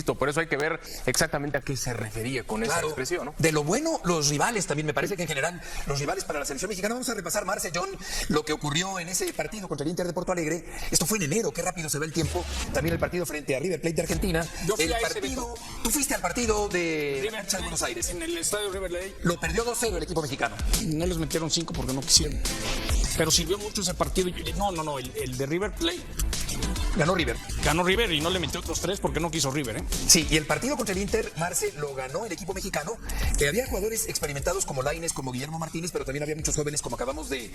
insisto, por eso hay que ver exactamente a qué se refería con esa expresión, ¿no? De lo bueno, los rivales también, me parece que en general, los rivales para la selección mexicana. Vamos a repasar, Marce, John, lo que ocurrió en ese partido contra el Inter de Porto Alegre. Esto fue en enero, qué rápido se ve el tiempo. También el partido frente a River Plate de Argentina. Tú fuiste al partido de River de Buenos Aires. En el estadio River Plate. Lo perdió 2-0 el equipo mexicano. No les metieron 5 porque no quisieron. Pero sirvió mucho ese partido. No, el de River Plate. Ganó River. Ganó River y no le metió otros 3 porque no quiso River, ¿eh? Sí, y el partido contra el Inter, Marce, lo ganó el equipo mexicano. Había jugadores experimentados como Lainez, como Guillermo Martínez, pero también había muchos jóvenes, como acabamos de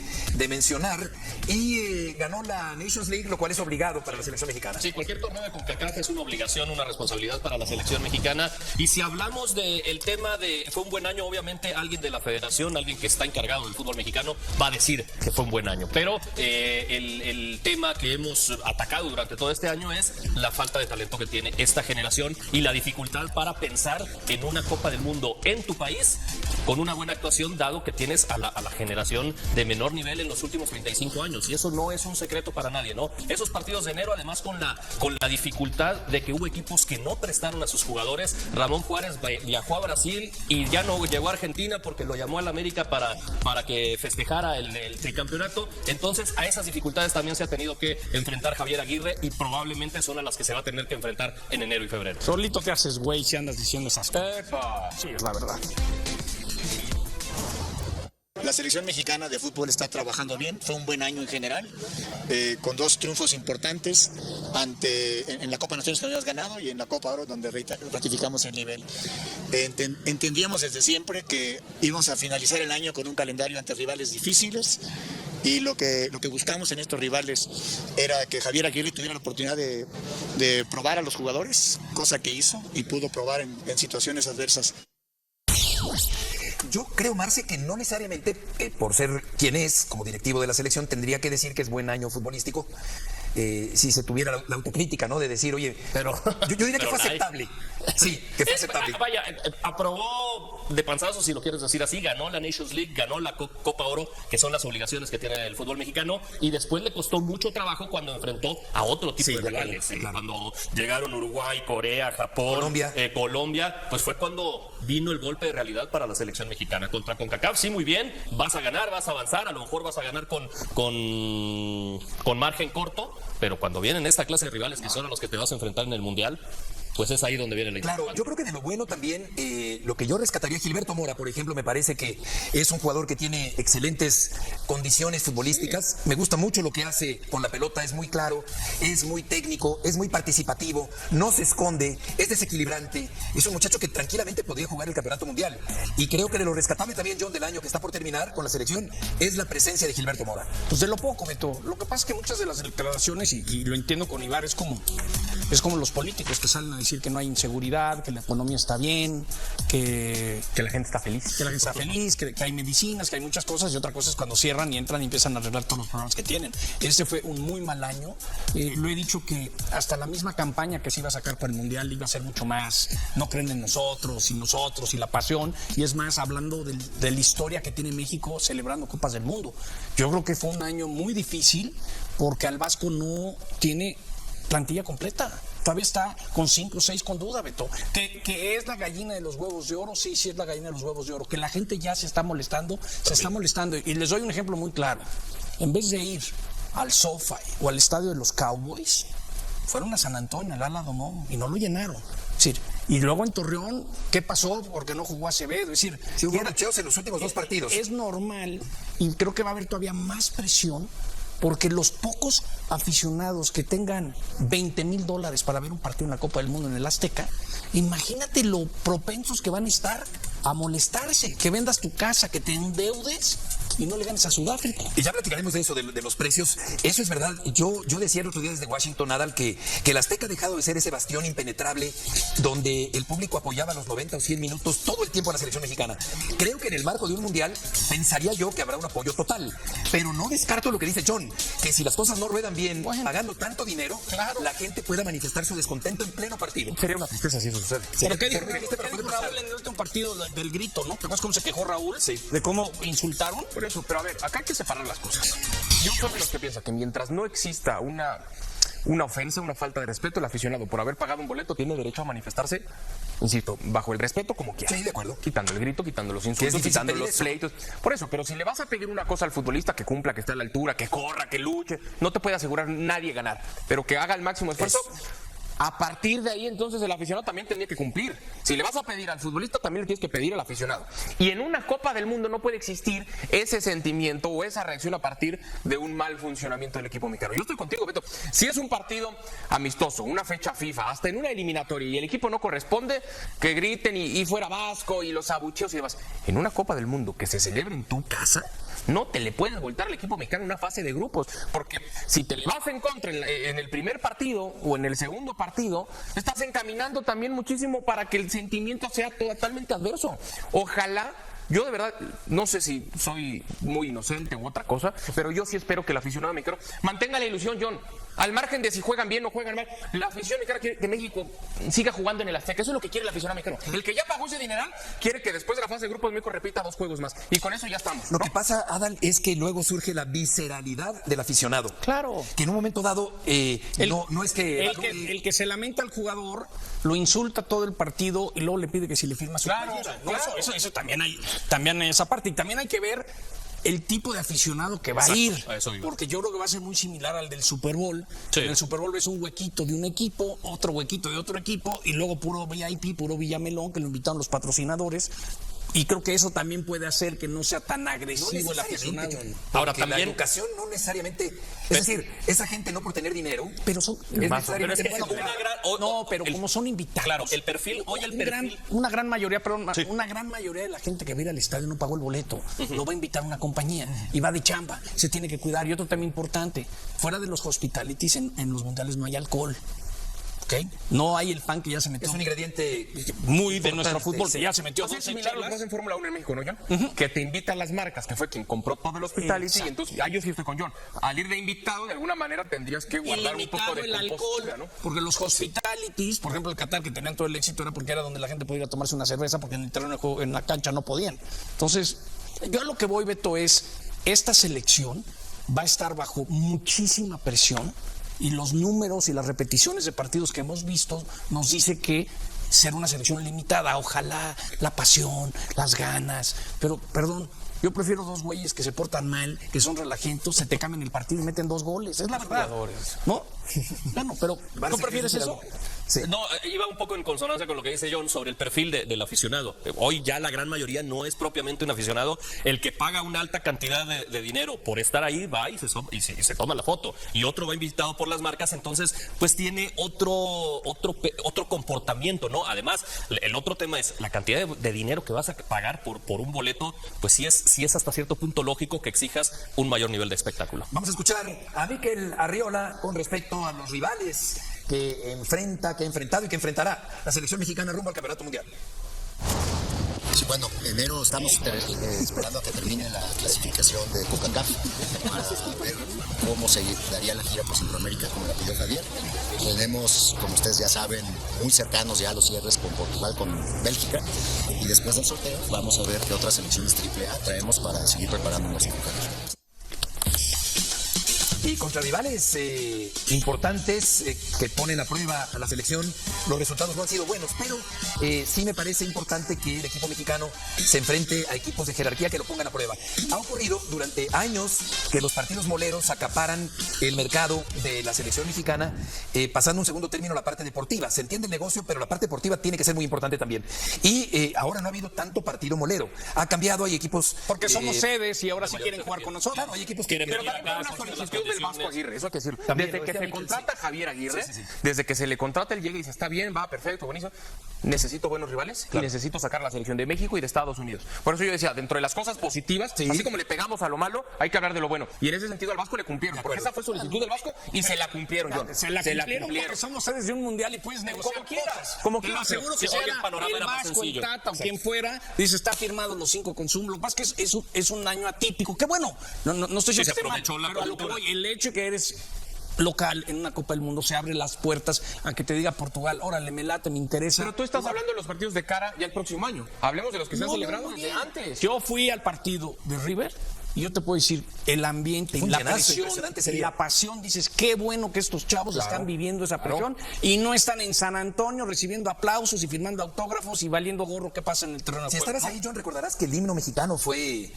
mencionar. Y ganó la Nations League, lo cual es obligado para la selección mexicana. Sí, cualquier torneo de CONCACAF es una obligación, una responsabilidad para la selección mexicana. Y si hablamos del tema de fue un buen año, obviamente alguien de la federación, alguien que está encargado del fútbol mexicano, va a decir que fue un buen año. Pero el tema que hemos atacado durante todo este año es la falta de talento que tiene esta generación y la dificultad para pensar en una Copa del Mundo en tu país con una buena actuación, dado que tienes a la generación de menor nivel en los últimos 35 años. Y eso no es un secreto para nadie, ¿no? Esos partidos de enero, además con la dificultad de que hubo equipos que no prestaron a sus jugadores. Ramón Juárez viajó a Brasil y ya no llegó a Argentina porque lo llamó al América para que festejara el tricampeonato. Entonces a esas dificultades también se ha tenido que enfrentar Javier Aguirre y probablemente son a las que se va a tener que enfrentar en enero y febrero. Solito te haces güey si andas diciendo esas cosas. Sí, es la verdad. La selección mexicana de fútbol está trabajando bien, fue un buen año en general, con 2 triunfos importantes en la Copa Naciones que habíamos ganado y en la Copa Oro donde ratificamos el nivel. Entendíamos desde siempre que íbamos a finalizar el año con un calendario ante rivales difíciles y lo que buscamos en estos rivales era que Javier Aguirre tuviera la oportunidad de probar a los jugadores, cosa que hizo y pudo probar en situaciones adversas. Yo creo, Marce, que no necesariamente, por ser quien es, como directivo de la selección, tendría que decir que es buen año futbolístico. Si se tuviera la autocrítica, ¿no? De decir, oye, pero yo diría que fue aceptable. Sí, que fue aceptable. Vaya, aprobó de panzazo, si lo quieres decir así, ganó la Nations League, ganó la Copa Oro, que son las obligaciones que tiene el fútbol mexicano, y después le costó mucho trabajo cuando enfrentó a otro tipo de rivales. Claro. Cuando llegaron Uruguay, Corea, Japón, Colombia, pues fue cuando vino el golpe de realidad para la selección mexicana. Contra CONCACAF, sí, muy bien, vas a ganar, vas a avanzar, a lo mejor vas a ganar con margen corto, pero cuando vienen esta clase de rivales que son a los que te vas a enfrentar en el Mundial, pues es ahí donde viene la Claro, yo creo que de lo bueno también, lo que yo rescataría, Gilberto Mora, por ejemplo, me parece que es un jugador que tiene excelentes condiciones futbolísticas. Me gusta mucho lo que hace con la pelota, es muy claro, es muy técnico, es muy participativo, no se esconde, es desequilibrante. Es un muchacho que tranquilamente podría jugar el campeonato mundial. Y creo que de lo rescatable también, John, del año que está por terminar con la selección, es la presencia de Gilberto Mora. Pues de lo poco, Beto. Lo que pasa es que muchas de las declaraciones, y lo entiendo con Ibar, es como los políticos que salen a decir que no hay inseguridad, que la economía está bien, que la gente está feliz. Que la gente está feliz, que hay medicinas, que hay muchas cosas, y otra cosa es cuando cierran y entran y empiezan a arreglar todos los problemas que tienen. Este fue un muy mal año. Lo he dicho que hasta la misma campaña que se iba a sacar para el Mundial iba a ser mucho más, no creen en nosotros y la pasión, y es más, hablando de la historia que tiene México celebrando Copas del Mundo. Yo creo que fue un año muy difícil porque al Vasco no tiene plantilla completa. Todavía está con 5 o 6 con duda, Beto. Que es la gallina de los huevos de oro, sí es la gallina de los huevos de oro. Que la gente ya se está molestando. Y les doy un ejemplo muy claro. En vez de ir al SoFi o al estadio de los Cowboys, fueron a San Antonio, al Alamodome, y no lo llenaron. Es decir, y luego en Torreón, ¿qué pasó? Porque no jugó Acevedo. Es decir, sí, hubo racheos en los últimos 2 partidos. Es normal, y creo que va a haber todavía más presión, porque los pocos aficionados que tengan $20,000 para ver un partido en la Copa del Mundo en el Azteca, imagínate lo propensos que van a estar a molestarse, que vendas tu casa, que te endeudes y no le ganes a Sudáfrica. Y ya platicaremos de eso, de los precios. Eso es verdad. Yo decía el otro día desde Washington, Adal, que el Azteca ha dejado de ser ese bastión impenetrable donde el público apoyaba los 90 o 100 minutos todo el tiempo a la selección mexicana. Creo que en el marco de un mundial pensaría yo que habrá un apoyo total, pero no descarto lo que dice John, que si las cosas no ruedan bien, pagando tanto dinero, claro, la gente pueda manifestar su descontento en pleno partido. Sería una tristeza si eso sucede. ¿Pero qué dijo Raúl en el último partido del grito, no? ¿Te acuerdas cómo se quejó Raúl? Sí. ¿De cómo insultaron? Por eso, pero a ver, acá hay que separar las cosas. Yo soy de los que piensa que mientras no exista una ofensa, una falta de respeto. El aficionado, por haber pagado un boleto, tiene derecho a manifestarse, insisto, bajo el respeto como quiera. Sí, de acuerdo. Quitando el grito, quitando los insultos, difícil quitando pedir los eso. pleitos. Por eso, pero si le vas a pedir una cosa al futbolista, que cumpla, que esté a la altura, que corra, que luche, no te puede asegurar nadie ganar, pero que haga el máximo esfuerzo. A partir de ahí, entonces, el aficionado también tendría que cumplir. Si le vas a pedir al futbolista, también le tienes que pedir al aficionado. Y en una Copa del Mundo no puede existir ese sentimiento o esa reacción a partir de un mal funcionamiento del equipo mexicano. Yo estoy contigo, Beto. Si es un partido amistoso, una fecha FIFA, hasta en una eliminatoria, y el equipo no corresponde, que griten y fuera Vasco y los abucheos y demás. En una Copa del Mundo que se celebre en tu casa, no te le puedes voltar al equipo mexicano en una fase de grupos, porque si te le vas en contra en el primer partido o en el segundo partido, estás encaminando también muchísimo para que el sentimiento sea totalmente adverso. Ojalá, yo de verdad, no sé si soy muy inocente u otra cosa, pero yo sí espero que el aficionado mexicano mantenga la ilusión, John. Al margen de si juegan bien o juegan mal, la afición mexicana quiere que México siga jugando en el Azteca. Eso es lo que quiere el aficionado mexicano. El que ya pagó ese dineral quiere que después de la fase de grupos México repita 2 juegos más. Y con eso ya estamos. Lo que pasa, Adal, es que luego surge la visceralidad del aficionado. Claro. Que en un momento dado, no es que... El que se lamenta al jugador, lo insulta todo el partido y luego le pide que si le firma su playera. No, eso también hay esa parte. Y también hay que ver el tipo de aficionado que va a ir. a eso iba. Porque yo creo que va a ser muy similar al del Super Bowl. Sí. En el Super Bowl ves un huequito de un equipo, otro huequito de otro equipo, y luego puro VIP, puro Villamelón, que lo invitaron los patrocinadores. Y creo que eso también puede hacer que no sea tan agresivo el aficionado. Ahora, Porque también- la educación no necesariamente... Es decir, esa gente no por tener dinero... Pero son Es más, Pero es que necesariamente buena. pero como son invitados. Claro, el perfil, hoy el perfil... Una gran mayoría de la gente que va a ir al estadio no pagó el boleto. Lo va a invitar una compañía y va de chamba. Se tiene que cuidar. Y otro tema importante, fuera de los hospitalities en los mundiales no hay alcohol. ¿Ok? No hay el fan que ya se metió. Es un ingrediente... Muy de nuestro fútbol, que ya se metió Así es 12 similar a lo que chelas. pasa en Fórmula 1 en México, ¿no, John? Que te invitan las marcas, que fue quien compró todo el hospitality, y entonces, yo sí estoy con John. Al ir de invitado, de alguna manera tendrías que guardar un poco de el alcohol, compostura, ¿no? porque los hospitalities, por ejemplo el Qatar, que tenían todo el éxito, era porque era donde la gente podía ir a tomarse una cerveza, porque en el terreno de juego, en la cancha no podían. Entonces, yo a lo que voy, Beto, es esta selección va a estar bajo muchísima presión, y los números y las repeticiones de partidos que hemos visto nos dice que será una selección limitada. Ojalá la pasión, las ganas, pero perdón, yo prefiero 2 güeyes que se portan mal, que son relajentos, se te cambian el partido y meten 2 goles. Es la verdad. ¿No? Bueno, pero ¿no prefieres eso? Sí. No, iba un poco en consonancia con lo que dice John sobre el perfil del aficionado. Hoy ya la gran mayoría no es propiamente un aficionado el que paga una alta cantidad de dinero por estar ahí, va y se toma la foto. Y otro va invitado por las marcas, entonces pues tiene otro comportamiento, ¿no? Además, el otro tema es la cantidad de dinero que vas a pagar por un boleto, pues sí es hasta cierto punto lógico que exijas un mayor nivel de espectáculo. Vamos a escuchar a Mikel Arriola con respecto a los rivales que ha enfrentado y que enfrentará la selección mexicana rumbo al Campeonato Mundial. Sí, bueno, enero estamos esperando a que termine la clasificación de CONCACAF para ver cómo se daría la gira por Centroamérica, como la pidió Javier. Tenemos, como ustedes ya saben, muy cercanos ya los cierres con Portugal, con Bélgica, y después del sorteo vamos a ver qué otras selecciones AAA traemos para seguir preparándonos en CONCACAF. Y contra rivales importantes que ponen a prueba a la selección, los resultados no han sido buenos, pero sí me parece importante que el equipo mexicano se enfrente a equipos de jerarquía que lo pongan a prueba. Ha ocurrido durante años que los partidos moleros acaparan el mercado de la selección mexicana, pasando un segundo término la parte deportiva. Se entiende el negocio, pero la parte deportiva tiene que ser muy importante también. Y ahora no ha habido tanto partido molero. Ha cambiado, hay equipos... Porque somos sedes y ahora sí quieren jugar con nosotros. Claro, hay equipos que Quieren Pero venir también acá, fue una son las solicitud del Vasco condiciones. Aguirre, eso hay que decirlo. También, Desde que se efectivamente, contrata a Javier Aguirre, desde que se le contrata, él llega y dice, está bien, va, perfecto, buenísimo. Necesito buenos rivales y necesito sacar a la selección de México y de Estados Unidos. Por eso yo decía, dentro de las cosas positivas, así como le pegamos a lo malo, hay que hablar de lo bueno. Y en ese sentido al Vasco le cumplieron, porque esa fue solicitud del Vasco y se la cumplieron, John. Se la cumplieron porque somos sedes de un mundial y puedes negociar Como quieras, cosas. como Te lo quieras. aseguro que Sí, hoy sea el panorama el era más Vasco, el sencillo. Tata o quien fuera, dice, está firmado los 5 consumos. Lo que pasa es que es un año atípico. Qué bueno, no estoy Sí, diciendo se que esté mal, aprovechó la pero a lo que coyuntura. voy, el hecho de que eres local en una Copa del Mundo se abre las puertas a que te diga Portugal, órale, me late, me interesa. Pero tú estás hablando de los partidos de cara ya el próximo año. Hablemos de los que se han celebrado desde antes. Yo fui al partido de River Y yo te puedo decir, el ambiente, Un la llenazo presión impresionante y ese día. la pasión, dices, qué bueno que estos chavos están viviendo esa presión y no están en San Antonio recibiendo aplausos y firmando autógrafos y valiendo gorro qué pasa en el terreno de Si juego, estabas ¿no? ahí, John, recordarás que el himno mexicano fue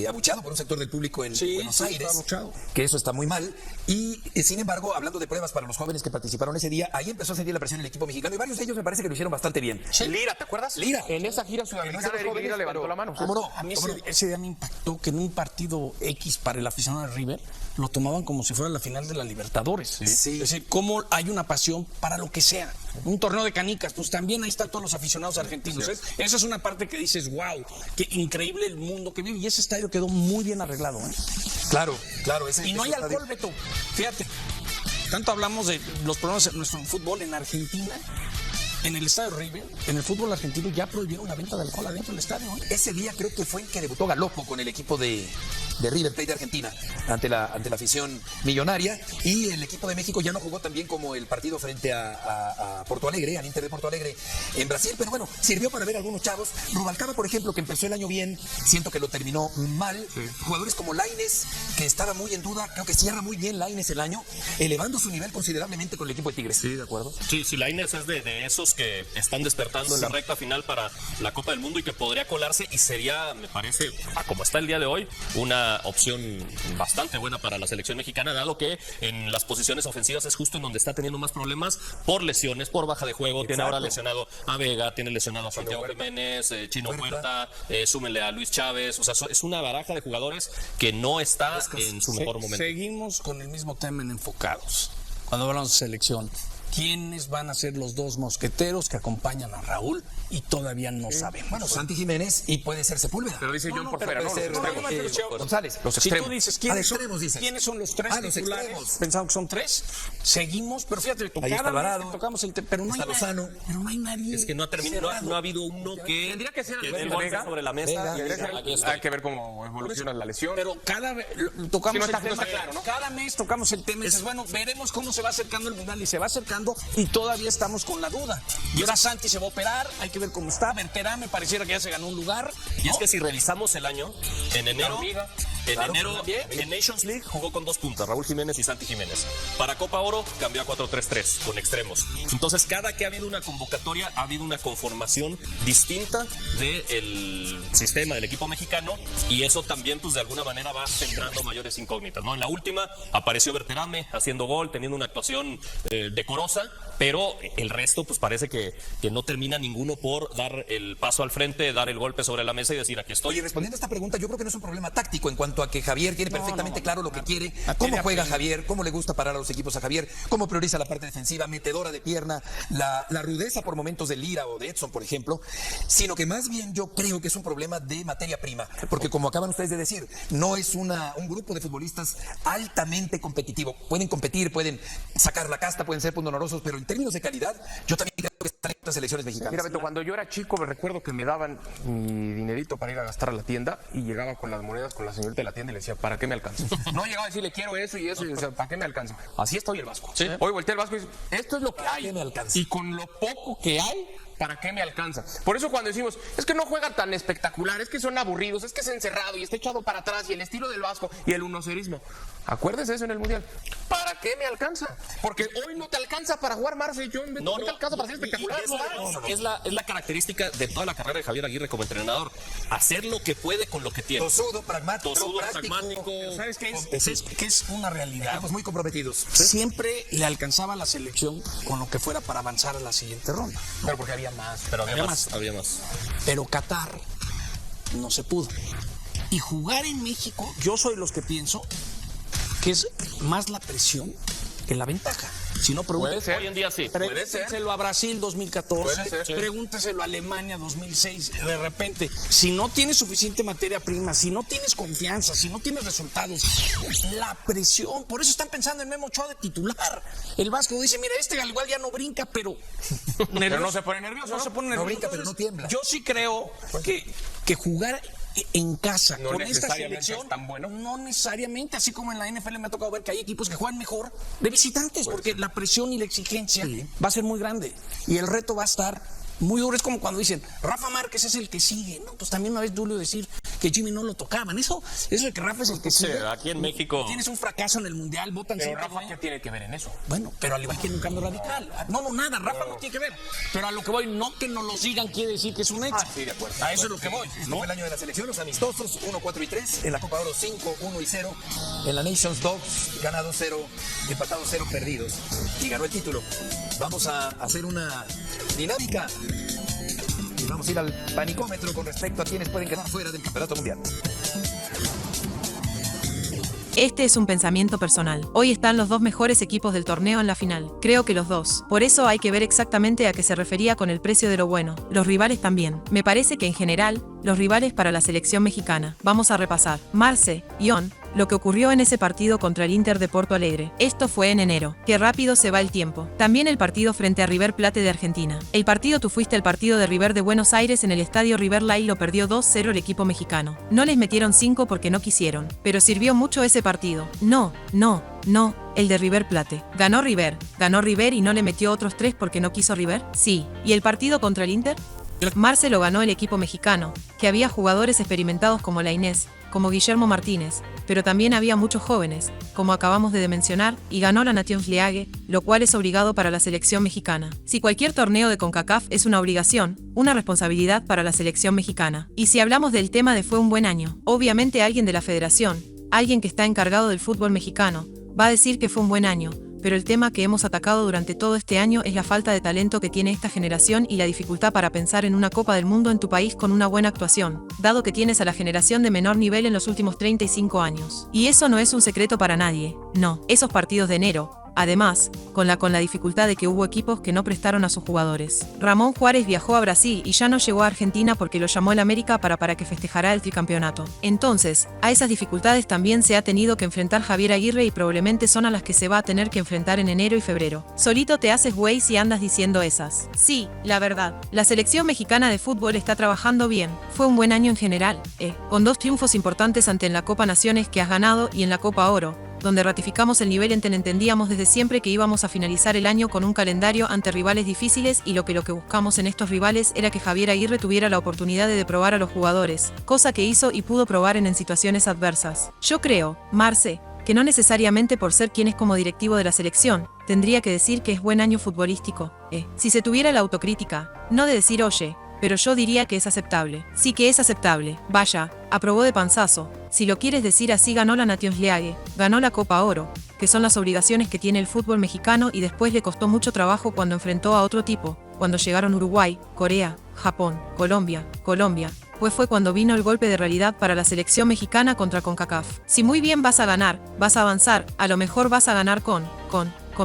abucheado por un sector del público en Sí, Buenos sí, Aires, fue abucheado. que eso está muy mal. Y sin embargo, hablando de pruebas para los jóvenes que participaron ese día, ahí empezó a sentir la presión el equipo mexicano y varios de ellos me parece que lo hicieron bastante bien. Lira, ¿te acuerdas? Lira. En esa gira sudamericana, No es de los Eric jóvenes, Lira levantó pero- la mano. ¿Cómo no? A mí ¿Cómo no? ese día me impactó que en un partido X para el aficionado de River lo tomaban como si fuera la final de la Libertadores. Sí. Es decir, cómo hay una pasión para lo que sea. Un torneo de canicas, pues también ahí están todos los aficionados argentinos. Esa es una parte que dices, wow, qué increíble el mundo que vive. Y ese estadio quedó muy bien arreglado. Claro. Y no hay alcohol, Beto. Fíjate. Tanto hablamos de los problemas en nuestro fútbol en Argentina. En el estadio River, en el fútbol argentino ya prohibieron la venta de alcohol adentro del estadio. Ese día creo que fue en que debutó Galopo con el equipo de River Plate de Argentina ante la afición millonaria, y el equipo de México ya no jugó tan bien como el partido frente a Porto Alegre, al Inter de Porto Alegre en Brasil, pero bueno, sirvió para ver a algunos chavos. Rubalcaba, por ejemplo, que empezó el año bien, siento que lo terminó mal. Jugadores como Lainez, que estaba muy en duda, creo que cierra muy bien Lainez el año, elevando su nivel considerablemente con el equipo de Tigres. Sí, de acuerdo. Sí, Lainez es de esos que están despertando en la recta final para la Copa del Mundo y que podría colarse y sería, me parece, como está el día de hoy, una opción bastante buena para la selección mexicana, dado que en las posiciones ofensivas es justo en donde está teniendo más problemas por lesiones, por baja de juego. Tiene ahora lesionado a Vega, tiene lesionado a Santiago Jiménez, Chino Huerta, súmenle a Luis Chávez. O sea, es una baraja de jugadores que no está en su mejor momento. Seguimos con el mismo tema en Enfocados. Cuando hablamos de selección, ¿quiénes van a ser los dos mosqueteros que acompañan a Raúl? Y todavía no sabemos. Bueno, Santi Jiménez y puede ser Sepúlveda. Pero dice John por fuera, ¿no? puede Los ser, extremos. González. Los Si extremos. tú dices Ah, de extremos, dices. ¿quiénes son los tres Ah, los titulares? extremos. Pensamos que son tres. Seguimos, pero fíjate, Ahí está cada vez Alvarado, que tocamos el tema, pero no hay está Lozano. pero no hay nadie. Es que no ha terminado, no ha habido uno que Tendría que ser dé Alberto el golpe Vega. sobre la mesa. Vega, y Tendría diga, que aquí ser- estoy. Hay que ver cómo evoluciona la lesión. Pero cada vez tocamos Sí, no está- el tema, no está claro, ¿no? cada mes tocamos el tema y dices, bueno, veremos cómo se va acercando el Mundial, y se va acercando y todavía estamos con la duda. Y ahora Santi se va a operar, hay que ver cómo está. Berterame me pareciera que ya se ganó un lugar. Y es que si revisamos el año, en enero, también. en Nations League jugó con dos puntas, Raúl Jiménez y Santi Jiménez. Para Copa Oro cambió a 4-3-3 con extremos. Entonces, cada que ha habido una convocatoria, ha habido una conformación distinta del sistema del equipo mexicano, y eso también, pues de alguna manera va centrando mayores incógnitas, ¿no? En la última apareció Berterame haciendo gol, teniendo una actuación decorosa, pero el resto, pues parece que no termina ninguno por dar el paso al frente, dar el golpe sobre la mesa y decir, aquí estoy. Oye, respondiendo a esta pregunta, yo creo que no es un problema táctico en cuanto a que Javier tiene perfectamente claro lo que quiere, cómo Materia juega prima. Javier, cómo le gusta parar a los equipos a Javier, cómo prioriza la parte defensiva, metedora de pierna, la rudeza por momentos de Lira o de Edson, por ejemplo, sino que más bien yo creo que es un problema de materia prima, porque como acaban ustedes de decir, no es un grupo de futbolistas altamente competitivo. Pueden competir, pueden sacar la casta, pueden ser pundonorosos, pero en términos de calidad, yo también creo que están en las selecciones mexicanas. Mira, Beto, cuando yo era chico me recuerdo que me daban mi dinerito para ir a gastar a la tienda y llegaba con las monedas con la señorita de la tienda y le decía, ¿para qué me alcanza? No llegaba a decirle, quiero eso y eso, y decía, ¿para qué me alcanza? Así está hoy el Vasco. Sí. Hoy volteé el Vasco y dice, esto es lo que hay. qué me alcanza? Y con lo poco que hay, ¿para qué me alcanza? Por eso cuando decimos, es que no juega tan espectacular, es que son aburridos, es que es encerrado y está echado para atrás y el estilo del Vasco y el unocerismo. Acuérdese eso en el Mundial. ¿Para qué me alcanza? Porque hoy no te alcanza para jugar Marce John, no te alcanza para ser espectacular. Es la característica de toda la carrera de Javier Aguirre como entrenador, hacer lo que puede con lo que tiene. Tosudo, pragmático, Tosudo, práctico. pragmático. ¿Sabes qué es? Que es una realidad. Estamos muy comprometidos. Siempre le alcanzaba a la selección con lo que fuera para avanzar a la siguiente ronda. Pero porque había más. Pero había Había más. más. Había más. Pero Qatar no se pudo. Y jugar en México, yo soy los que pienso que es más la presión que la ventaja. Si no, Puede ser. Hoy en día sí. pregúnteselo a Brasil 2014, Puede ser. pregúnteselo a Alemania 2006. De repente, si no tienes suficiente materia prima, si no tienes confianza, si no tienes resultados, la presión, por eso están pensando en Memo Ochoa de titular. El Vasco dice, mira, este al igual ya no brinca, pero no se pone nervioso, ¿no? se pone No nervioso. brinca, pero no tiembla. Yo sí creo que jugar en casa No con esta necesariamente selección es tan bueno. no necesariamente, así como en la NFL me ha tocado ver que hay equipos que juegan mejor de visitantes, porque la presión y la exigencia va a ser muy grande y el reto va a estar muy duro. Es como cuando dicen, Rafa Márquez es el que sigue. No, pues también una vez duro decir que Jimmy no lo tocaban. Eso de que Rafa es el que Sí, sigue. aquí en México. Tienes un fracaso en el Mundial, votan Pero siempre, Rafa, ¿no? ¿qué tiene que ver en eso? Bueno, pero al igual que en un cambio radical. No, nada, Rafa no tiene que ver. Pero a lo que voy, no que nos lo sigan quiere decir que es un hecho. Sí, de acuerdo. A eso es lo que voy. No fue el año de la selección, los amistosos, 1, 4 y 3. En la Copa Oro, 5, 1 y 0. En la Nations 2, ganados 0, empatados 0, perdidos. Y ganó el título. Vamos a hacer una dinámica. Y vamos a ir al panicómetro con respecto a quienes pueden quedar fuera del Campeonato Mundial. Este es un pensamiento personal. Hoy están los dos mejores equipos del torneo en la final. Creo que los dos. Por eso hay que ver exactamente a qué se refería con el precio de lo bueno. Los rivales también. Me parece que en general, los rivales para la selección mexicana. Vamos a repasar. Marce, Ion, lo que ocurrió en ese partido contra el Inter de Porto Alegre. Esto fue en enero. Qué rápido se va el tiempo. También el partido frente a River Plate de Argentina. El partido tú fuiste el partido de River de Buenos Aires en el estadio River Plate lo perdió 2-0 el equipo mexicano. No les metieron 5 porque no quisieron. Pero sirvió mucho ese partido. No, el de River Plate. Ganó River y no le metió otros 3 porque no quiso River. Sí. ¿Y el partido contra el Inter? Marce lo ganó el equipo mexicano, que había jugadores experimentados como Lainez, como Guillermo Martínez, pero también había muchos jóvenes, como acabamos de mencionar, y ganó la Nations League, lo cual es obligado para la selección mexicana. Si cualquier torneo de CONCACAF es una obligación, una responsabilidad para la selección mexicana. Y si hablamos del tema de fue un buen año, obviamente alguien de la federación, alguien que está encargado del fútbol mexicano, va a decir que fue un buen año, pero el tema que hemos atacado durante todo este año es la falta de talento que tiene esta generación y la dificultad para pensar en una Copa del Mundo en tu país con una buena actuación, dado que tienes a la generación de menor nivel en los últimos 35 años. Y eso no es un secreto para nadie, no, esos partidos de enero. Además, con la dificultad de que hubo equipos que no prestaron a sus jugadores. Ramón Juárez viajó a Brasil y ya no llegó a Argentina porque lo llamó el América para que festejara el tricampeonato. Entonces, a esas dificultades también se ha tenido que enfrentar Javier Aguirre y probablemente son a las que se va a tener que enfrentar en enero y febrero. Solito te haces güey si andas diciendo esas. Sí, la verdad, la selección mexicana de fútbol está trabajando bien. Fue un buen año en general, con 2 triunfos importantes ante en la Copa Naciones que has ganado y en la Copa Oro, donde ratificamos el nivel entendíamos desde siempre que íbamos a finalizar el año con un calendario ante rivales difíciles y lo que buscamos en estos rivales era que Javier Aguirre tuviera la oportunidad de probar a los jugadores, cosa que hizo y pudo probar en situaciones adversas. Yo creo, Marce, que no necesariamente por ser quien es como directivo de la selección, tendría que decir que es buen año futbolístico. Si se tuviera la autocrítica, no de decir oye, pero yo diría que es aceptable. Sí que es aceptable. Vaya, aprobó de panzazo. Si lo quieres decir así, ganó la Nations League, ganó la Copa Oro, que son las obligaciones que tiene el fútbol mexicano y después le costó mucho trabajo cuando enfrentó a otro tipo, cuando llegaron Uruguay, Corea, Japón, Colombia, pues fue cuando vino el golpe de realidad para la selección mexicana contra CONCACAF. Si muy bien vas a ganar, vas a avanzar, a lo mejor vas a ganar con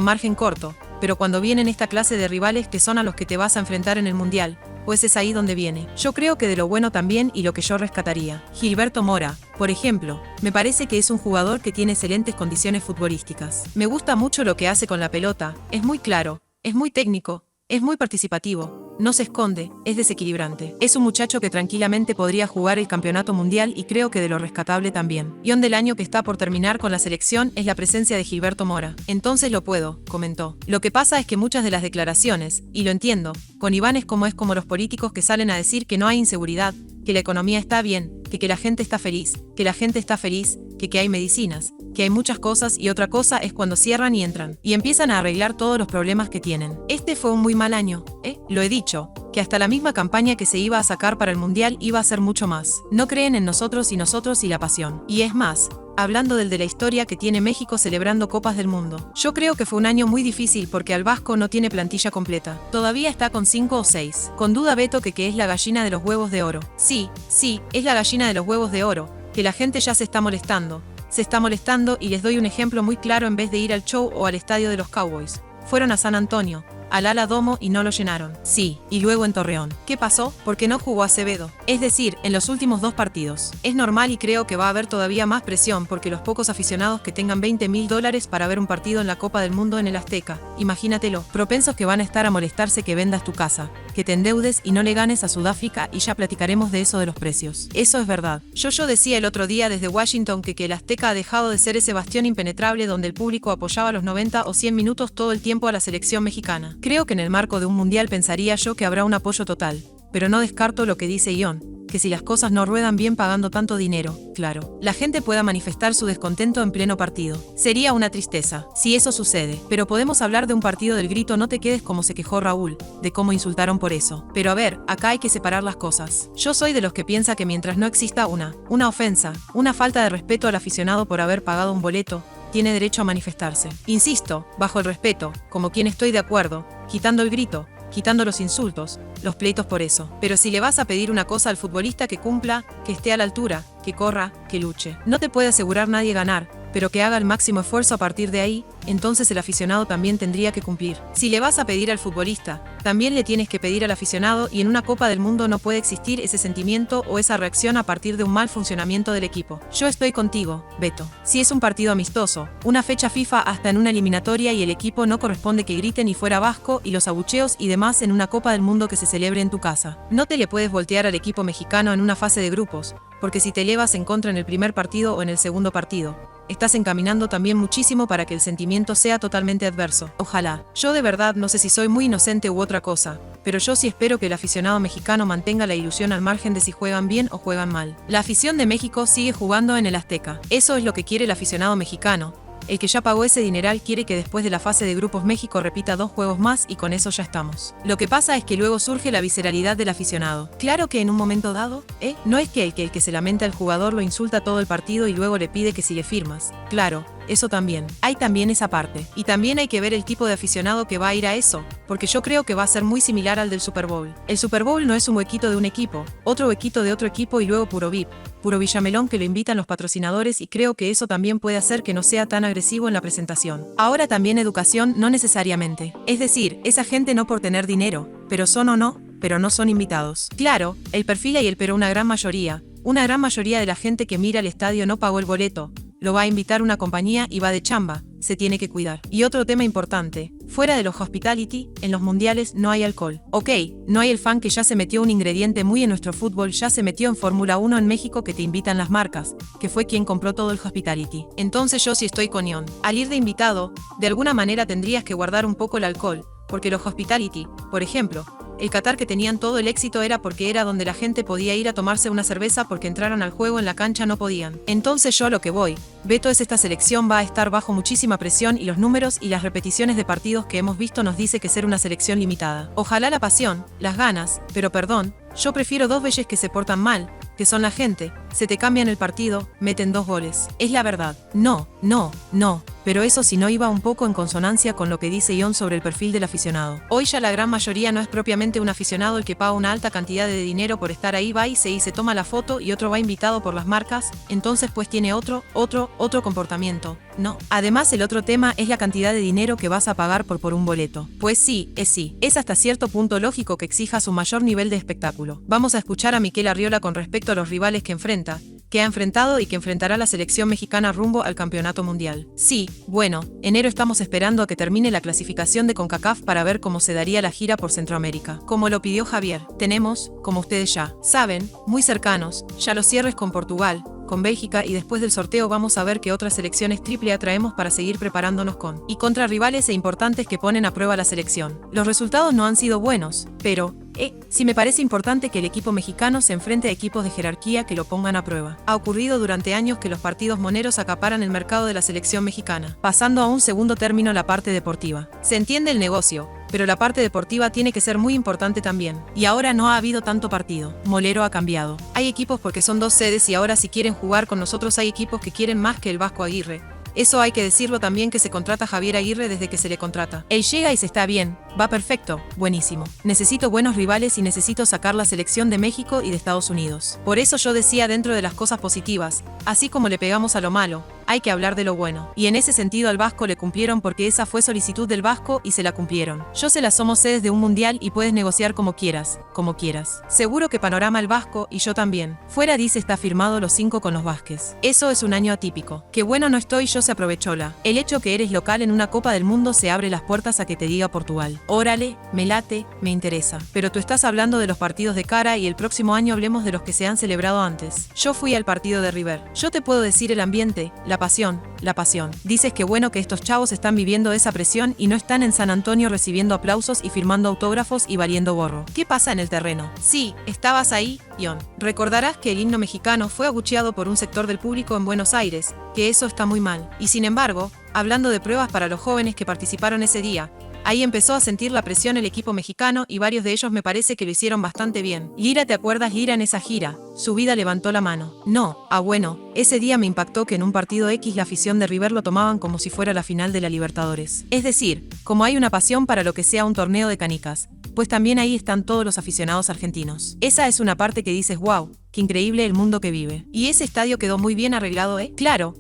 margen corto, pero cuando vienen esta clase de rivales que son a los que te vas a enfrentar en el Mundial, pues es ahí donde viene. Yo creo que de lo bueno también y lo que yo rescataría. Gilberto Mora, por ejemplo, me parece que es un jugador que tiene excelentes condiciones futbolísticas. Me gusta mucho lo que hace con la pelota, es muy claro, es muy técnico, es muy participativo, no se esconde, es desequilibrante. Es un muchacho que tranquilamente podría jugar el campeonato mundial y creo que de lo rescatable también. Guión del año que está por terminar con la selección es la presencia de Gilberto Mora. Entonces lo puedo, comentó. Lo que pasa es que muchas de las declaraciones, y lo entiendo, con Iván es como los políticos que salen a decir que no hay inseguridad, que la economía está bien, que la gente está feliz, que hay medicinas, que hay muchas cosas y otra cosa es cuando cierran y entran y empiezan a arreglar todos los problemas que tienen. Este fue un muy mal año, lo he dicho, que hasta la misma campaña que se iba a sacar para el Mundial iba a ser mucho más. No creen en nosotros y la pasión. Y es más, hablando del de la historia que tiene México celebrando Copas del Mundo. Yo creo que fue un año muy difícil porque al Vasco no tiene plantilla completa. Todavía está con 5 o 6. Con duda Beto que es la gallina de los huevos de oro. Sí, es la gallina de los huevos de oro, que la gente ya se está molestando y les doy un ejemplo muy claro. En vez de ir al show o al estadio de los Cowboys, fueron a San Antonio, al Ala Domo y no lo llenaron. Sí, y luego en Torreón. ¿Qué pasó? Porque no jugó Acevedo. Es decir, en los últimos 2 partidos. Es normal y creo que va a haber todavía más presión porque los pocos aficionados que tengan $20,000 para ver un partido en la Copa del Mundo en el Azteca, imagínatelo, propensos que van a estar a molestarse que vendas tu casa, que te endeudes y no le ganes a Sudáfrica y ya platicaremos de eso de los precios. Eso es verdad. Yo decía el otro día desde Washington que el Azteca ha dejado de ser ese bastión impenetrable donde el público apoyaba los 90 o 100 minutos todo el tiempo a la selección mexicana. Creo que en el marco de un mundial pensaría yo que habrá un apoyo total, pero no descarto lo que dice Ion, que si las cosas no ruedan bien pagando tanto dinero, claro, la gente pueda manifestar su descontento en pleno partido. Sería una tristeza, si eso sucede, pero podemos hablar de un partido del grito no te quedes como se quejó Raúl, de cómo insultaron por eso. Pero a ver, acá hay que separar las cosas. Yo soy de los que piensa que mientras no exista una ofensa, una falta de respeto al aficionado por haber pagado un boleto, tiene derecho a manifestarse. Insisto, bajo el respeto, como quien estoy de acuerdo, quitando el grito, quitando los insultos, los pleitos por eso. Pero si le vas a pedir una cosa al futbolista que cumpla, que esté a la altura, que corra, que luche. No te puede asegurar nadie ganar, pero que haga el máximo esfuerzo a partir de ahí, entonces el aficionado también tendría que cumplir. Si le vas a pedir al futbolista, también le tienes que pedir al aficionado y en una Copa del Mundo no puede existir ese sentimiento o esa reacción a partir de un mal funcionamiento del equipo. Yo estoy contigo, Beto. Si es un partido amistoso, una fecha FIFA hasta en una eliminatoria y el equipo no corresponde que griten y fuera vasco y los abucheos y demás en una Copa del Mundo que se celebre en tu casa. No te le puedes voltear al equipo mexicano en una fase de grupos, porque si te elevas en contra en el primer partido o en el segundo partido, estás encaminando también muchísimo para que el sentimiento sea totalmente adverso. Ojalá. Yo de verdad no sé si soy muy inocente u otra cosa, pero yo sí espero que el aficionado mexicano mantenga la ilusión al margen de si juegan bien o juegan mal. La afición de México sigue jugando en el Azteca. Eso es lo que quiere el aficionado mexicano. El que ya pagó ese dineral quiere que después de la fase de grupos México repita 2 juegos más y con eso ya estamos. Lo que pasa es que luego surge la visceralidad del aficionado. Claro que en un momento dado, no es que el que se lamenta al jugador lo insulta todo el partido y luego le pide que si le firmas. Claro, eso también. Hay también esa parte. Y también hay que ver el tipo de aficionado que va a ir a eso, porque yo creo que va a ser muy similar al del Super Bowl. El Super Bowl no es un huequito de un equipo, otro huequito de otro equipo y luego puro VIP. Puro Villamelón que lo invitan los patrocinadores y creo que eso también puede hacer que no sea tan agresivo en la presentación. Ahora también educación no necesariamente. Es decir, esa gente no por tener dinero, pero son o no, pero no son invitados. Claro, el perfil hay pero una gran mayoría de la gente que mira el estadio no pagó el boleto, lo va a invitar una compañía y va de chamba, se tiene que cuidar. Y otro tema importante, fuera de los hospitality, en los mundiales no hay alcohol. Ok, no hay el fan que ya se metió un ingrediente muy en nuestro fútbol, ya se metió en Fórmula 1 en México que te invitan las marcas, que fue quien compró todo el hospitality. Entonces yo sí estoy con Ion. Al ir de invitado, de alguna manera tendrías que guardar un poco el alcohol, porque los hospitality, por ejemplo, el Qatar que tenían todo el éxito era porque era donde la gente podía ir a tomarse una cerveza porque entraran al juego en la cancha no podían. Entonces yo a lo que voy, Beto, es esta selección va a estar bajo muchísima presión y los números y las repeticiones de partidos que hemos visto nos dice que ser una selección limitada. Ojalá la pasión, las ganas, pero perdón, yo prefiero 2 veces que se portan mal, que son la gente, se te cambian el partido, meten 2 goles. Es la verdad. No. Pero eso si no iba un poco en consonancia con lo que dice Ion sobre el perfil del aficionado. Hoy ya la gran mayoría no es propiamente un aficionado el que paga una alta cantidad de dinero por estar ahí, va y se toma la foto y otro va invitado por las marcas, entonces pues tiene otro comportamiento. No. Además el otro tema es la cantidad de dinero que vas a pagar por un boleto. Pues sí. Es hasta cierto punto lógico que exijas un mayor nivel de espectáculo. Vamos a escuchar a Mikel Arriola con respecto a los rivales que ha enfrentado y que enfrentará la selección mexicana rumbo al campeonato mundial. Sí, bueno, enero estamos esperando a que termine la clasificación de CONCACAF para ver cómo se daría la gira por Centroamérica. Como lo pidió Javier, tenemos, como ustedes ya saben, muy cercanos, ya los cierres con Portugal, con Bélgica y después del sorteo vamos a ver qué otras selecciones AAA traemos para seguir preparándonos con y contra rivales e importantes que ponen a prueba la selección. Los resultados no han sido buenos, pero sí me parece importante que el equipo mexicano se enfrente a equipos de jerarquía que lo pongan a prueba. Ha ocurrido durante años que los partidos moneros acaparan el mercado de la selección mexicana, pasando a un segundo término la parte deportiva. Se entiende el negocio, pero la parte deportiva tiene que ser muy importante también. Y ahora no ha habido tanto partido. Molero ha cambiado. Hay equipos porque son 2 sedes y ahora si quieren jugar con nosotros hay equipos que quieren más que el Vasco Aguirre. Eso hay que decirlo también que se contrata a Javier Aguirre desde que se le contrata. Él llega y se está bien, va perfecto, buenísimo. Necesito buenos rivales y necesito sacar la selección de México y de Estados Unidos. Por eso yo decía dentro de las cosas positivas, así como le pegamos a lo malo, hay que hablar de lo bueno. Y en ese sentido al Vasco le cumplieron porque esa fue solicitud del Vasco y se la cumplieron. Yo se la somos sedes de un mundial y puedes negociar como quieras. Seguro que panorama el Vasco y yo también. Fuera dice está firmado los 5 con los Vázquez. Eso es un año atípico. Qué bueno no estoy yo se aprovechola. El hecho que eres local en una Copa del Mundo se abre las puertas a que te diga Portugal. Órale, me late, me interesa. Pero tú estás hablando de los partidos de cara y el próximo año hablemos de los que se han celebrado antes. Yo fui al partido de River. Yo te puedo decir el ambiente, la la pasión, la pasión. Dices que bueno que estos chavos están viviendo esa presión y no están en San Antonio recibiendo aplausos y firmando autógrafos y valiendo gorro. ¿Qué pasa en el terreno? Sí, estabas ahí, Ion. Recordarás que el himno mexicano fue abucheado por un sector del público en Buenos Aires, que eso está muy mal. Y sin embargo, hablando de pruebas para los jóvenes que participaron ese día, ahí empezó a sentir la presión el equipo mexicano y varios de ellos me parece que lo hicieron bastante bien. Lira, ¿te acuerdas Lira en esa gira? Su vida levantó la mano. No, bueno, ese día me impactó que en un partido X la afición de River lo tomaban como si fuera la final de la Libertadores. Es decir, como hay una pasión para lo que sea un torneo de canicas, pues también ahí están todos los aficionados argentinos. Esa es una parte que dices, wow, qué increíble el mundo que vive. Y ese estadio quedó muy bien arreglado, ¿eh? Claro,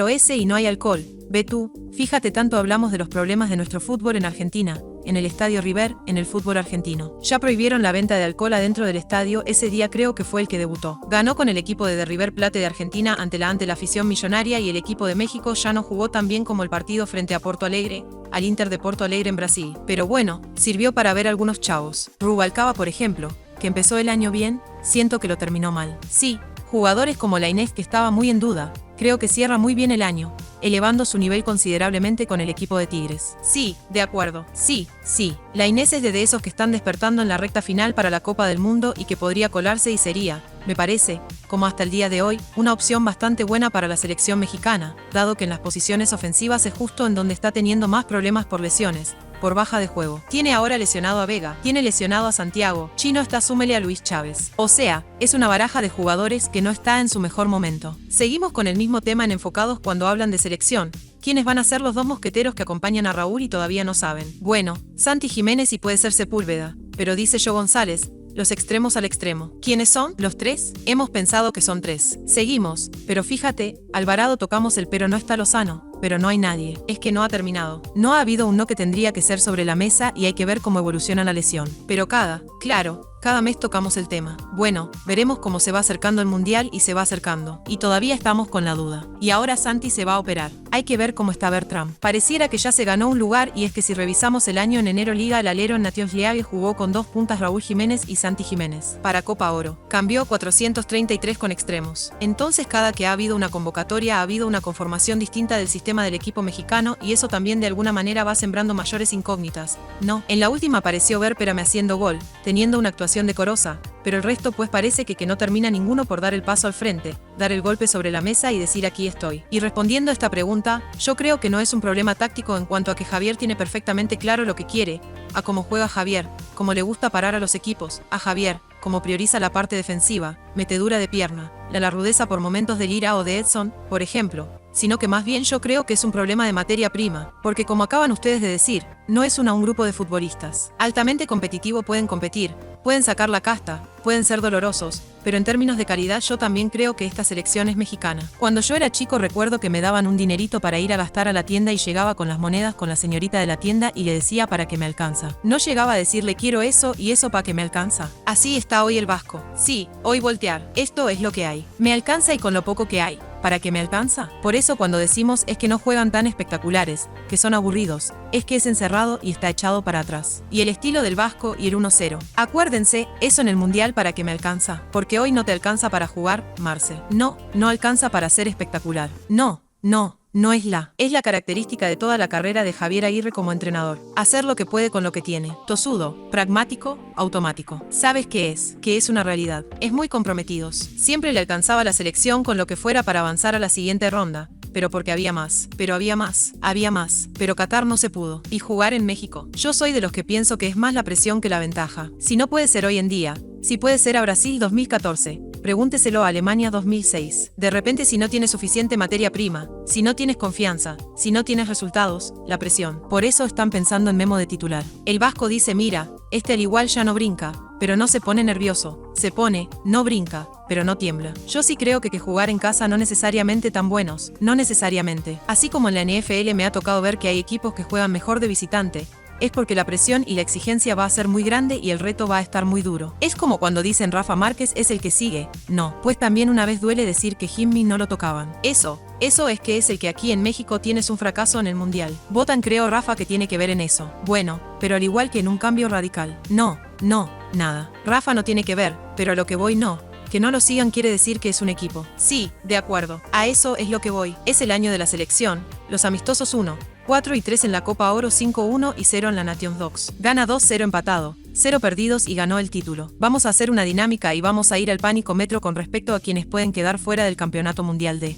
ese y no hay alcohol. Ve tú, fíjate tanto hablamos de los problemas de nuestro fútbol en Argentina, en el estadio River, en el fútbol argentino. Ya prohibieron la venta de alcohol adentro del estadio, ese día creo que fue el que debutó. Ganó con el equipo de River Plate de Argentina ante la afición millonaria y el equipo de México ya no jugó tan bien como el partido frente a Porto Alegre, al Inter de Porto Alegre en Brasil. Pero bueno, sirvió para ver algunos chavos. Rubalcaba, por ejemplo, que empezó el año bien, siento que lo terminó mal. Sí, jugadores como Lainez que estaba muy en duda, creo que cierra muy bien el año, elevando su nivel considerablemente con el equipo de Tigres. Sí, de acuerdo. Sí. Lainez es de esos que están despertando en la recta final para la Copa del Mundo y que podría colarse y sería, me parece, como hasta el día de hoy, una opción bastante buena para la selección mexicana, dado que en las posiciones ofensivas es justo en donde está teniendo más problemas por lesiones, por baja de juego. Tiene ahora lesionado a Vega, tiene lesionado a Santiago, Chino está súmele a Luis Chávez. O sea, es una baraja de jugadores que no está en su mejor momento. Seguimos con el mismo tema en Enfocados cuando hablan de selección. ¿Quiénes van a ser los dos mosqueteros que acompañan a Raúl y todavía no saben? Bueno, Santi Jiménez y puede ser Sepúlveda, pero dice Joe González, los extremos al extremo. ¿Quiénes son? ¿Los tres? Hemos pensado que son tres. Seguimos, pero fíjate, Alvarado tocamos el pero no está Lozano. Pero no hay nadie, es que no ha terminado. No ha habido un no que tendría que ser sobre la mesa y hay que ver cómo evoluciona la lesión. Pero cada mes tocamos el tema. Bueno, veremos cómo se va acercando el Mundial y se va acercando. Y todavía estamos con la duda. Y ahora Santi se va a operar. Hay que ver cómo está Bertram. Pareciera que ya se ganó un lugar y es que si revisamos el año en enero Liga el alero en Nations League jugó con 2 puntas Raúl Jiménez y Santi Jiménez. Para Copa Oro. Cambió 433 con extremos. Entonces cada que ha habido una convocatoria ha habido una conformación distinta del sistema del equipo mexicano y eso también de alguna manera va sembrando mayores incógnitas. No, en la última apareció Berperame haciendo gol, teniendo una actuación decorosa, pero el resto pues parece que no termina ninguno por dar el paso al frente, dar el golpe sobre la mesa y decir aquí estoy. Y respondiendo a esta pregunta, yo creo que no es un problema táctico en cuanto a que Javier tiene perfectamente claro lo que quiere, a cómo juega Javier, cómo le gusta parar a los equipos, a Javier, cómo prioriza la parte defensiva, metedura de pierna, la rudeza por momentos de Lira o de Edson, por ejemplo, sino que más bien yo creo que es un problema de materia prima, porque como acaban ustedes de decir, no es un grupo de futbolistas altamente competitivo, pueden competir, pueden sacar la casta, pueden ser dolorosos, pero en términos de calidad yo también creo que esta selección es mexicana. Cuando yo era chico recuerdo que me daban un dinerito para ir a gastar a la tienda y llegaba con las monedas con la señorita de la tienda y le decía para que me alcanza. No llegaba a decirle quiero eso y eso para que me alcanza. Así está hoy el Vasco. Sí, hoy voltear. Esto es lo que hay. Me alcanza y con lo poco que hay. ¿Para qué me alcanza? Por eso cuando decimos es que no juegan tan espectaculares, que son aburridos, es que es encerrado y está echado para atrás. Y el estilo del Vasco y el 1-0. Acuérdense, eso en el Mundial para que me alcanza. Porque hoy no te alcanza para jugar, Marce. No alcanza para ser espectacular. No es la característica de toda la carrera de Javier Aguirre como entrenador. Hacer lo que puede con lo que tiene. Tosudo, pragmático, automático. ¿Sabes qué es? Que es una realidad. Es muy comprometidos. Siempre le alcanzaba la selección con lo que fuera para avanzar a la siguiente ronda. Pero porque había más. Pero Qatar no se pudo. Y jugar en México. Yo soy de los que pienso que es más la presión que la ventaja. Si no puede ser hoy en día, si puede ser a Brasil 2014. Pregúnteselo a Alemania 2006. De repente si no tienes suficiente materia prima, si no tienes confianza, si no tienes resultados, la presión. Por eso están pensando en Memo de titular. El Vasco dice mira, al igual ya no brinca, pero no se pone nervioso. Se pone, no brinca, pero no tiembla. Yo sí creo que jugar en casa no necesariamente tan buenos, no necesariamente. Así como en la NFL me ha tocado ver que hay equipos que juegan mejor de visitante, es porque la presión y la exigencia va a ser muy grande y el reto va a estar muy duro. Es como cuando dicen Rafa Márquez es el que sigue. No, pues también una vez duele decir que Jimmy no lo tocaban. Eso es que es el que aquí en México tienes un fracaso en el Mundial. Votan creo Rafa que tiene que ver en eso. Bueno, pero al igual que en un cambio radical. No, nada. Rafa no tiene que ver, pero a lo que voy no. Que no lo sigan quiere decir que es un equipo. Sí, de acuerdo. A eso es lo que voy. Es el año de la selección. Los amistosos 1, 4 y 3 en la Copa Oro, 5-1 y 0 en la Nations Dogs. Gana 2-0 empatado, 0 perdidos y ganó el título. Vamos a hacer una dinámica y vamos a ir al pánico metro con respecto a quienes pueden quedar fuera del Campeonato Mundial de